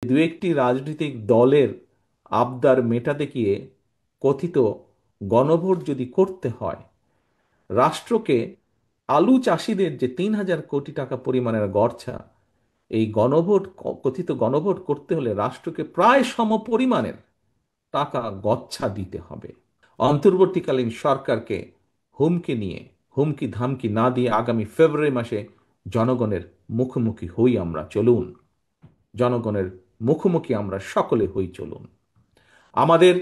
দু একটি রাজনৈতিক দলের আবদার মেটাতে গিয়ে কথিত গণভোট যদি করতে হয়, রাষ্ট্রকে আলু চাষিদের যে ৩,০০০ কোটি টাকা পরিমাণের গড়ছা, এই গণভোট কথিত গণভোট করতে হলে রাষ্ট্রকে প্রায় সমপরিমাণের টাকা গচ্ছা দিতে হবে। অন্তর্বর্তীকালীন সরকারকে হুমকি ধামকি না দিয়ে আগামী ফেব্রুয়ারি মাসে জনগণের মুখোমুখি হই আমরা, চলুন। জনগণের মুখোমুখি আমরা সকলে হই, চলুন। আমাদের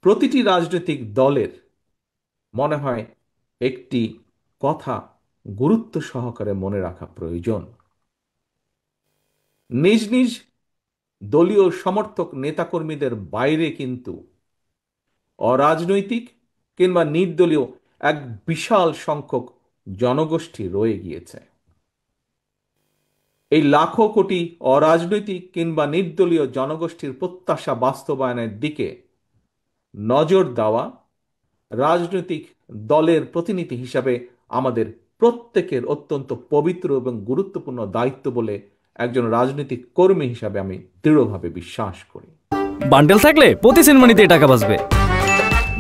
প্রতিটি রাজনৈতিক দলের মনে হয় একটি কথা গুরুত্ব সহকারে মনে রাখা প্রয়োজন। নিজ নিজ দলীয় সমর্থক নেতাকর্মীদের বাইরে কিন্তু অরাজনৈতিক কিংবা নির্দলীয় এক বিশাল সংখ্যক জনগোষ্ঠী রয়ে গিয়েছে। এই লাখো কোটি অরাজনৈতিক কিংবা নির্দলীয় জনগোষ্ঠীর প্রত্যাশা বাস্তবায়নের দিকে নজর দেওয়া রাজনৈতিক দলের প্রতিনিধি হিসাবে আমাদের প্রত্যেকের অত্যন্ত পবিত্র এবং গুরুত্বপূর্ণ দায়িত্ব বলে একজন রাজনৈতিক কর্মী হিসাবে আমি দৃঢ়ভাবে বিশ্বাস করি। বান্ডেল থাকলে প্রতি সেনমানিতে টাকা বাঁচবে।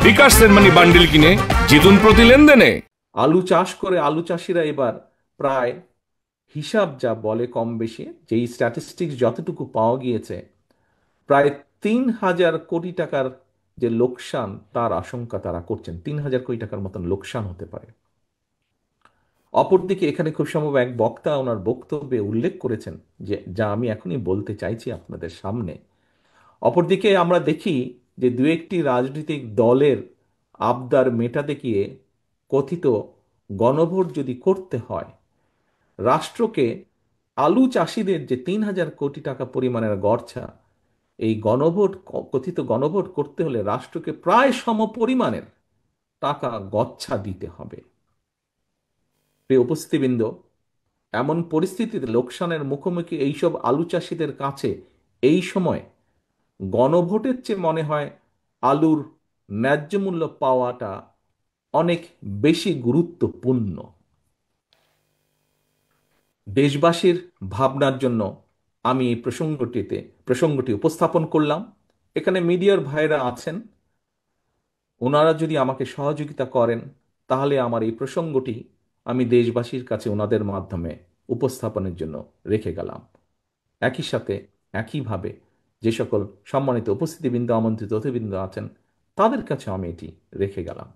বিকাশ সেনমানি বান্ডেল কিনে জিতুন প্রতি লেনদেনে। আলু চাষ করে আলু চাষিরা এবার প্রায়, হিসাব যা বলে কম বেশি, যেই স্ট্যাটিস্টিক্স যতটুকু পাওয়া গিয়েছে, প্রায় ৩,০০০ কোটি টাকার যে লোকসান তার আশঙ্কা তারা করছেন। ৩,০০০ কোটি টাকার মতন লোকসান হতে পারে। অপরদিকে এখানে খুব সম্ভব এক বক্তা ওনার বক্তব্যে উল্লেখ করেছেন যে, যা আমি এখনই বলতে চাইছি আপনাদের সামনে। অপরদিকে আমরা দেখি যে দু একটি রাজনৈতিক দলের আবদার মেটাতে গিয়ে কথিত গণভোট যদি করতে হয়, রাষ্ট্রকে আলু চাষিদের যে ৩,০০০ কোটি টাকা পরিমাণের গড়ছা, এই কথিত গণভোট করতে হলে রাষ্ট্রকে প্রায় সমপরিমাণের টাকা গচ্ছা দিতে হবে। প্রিয় উপস্থিতিবৃন্দ, এমন পরিস্থিতিতে লোকসানের মুখোমুখি এইসব আলু চাষিদের কাছে এই সময় গণভোটের চেয়ে মনে হয় আলুর ন্যায্য মূল্য পাওয়াটা অনেক বেশি গুরুত্বপূর্ণ। দেশবাসীর ভাবনার জন্য আমি এই প্রসঙ্গটি উপস্থাপন করলাম। এখানে মিডিয়ার ভাইরা আছেন, ওনারা যদি আমাকে সহযোগিতা করেন তাহলে আমার এই প্রসঙ্গটি আমি দেশবাসীর কাছে ওনাদের মাধ্যমে উপস্থাপনের জন্য রেখে গেলাম। একই সাথে একইভাবে যে সকল সম্মানিত উপস্থিতিবৃন্দ, আমন্ত্রিত অতিথিবৃন্দ আছেন, তাদের কাছে আমি এটি রেখে গেলাম।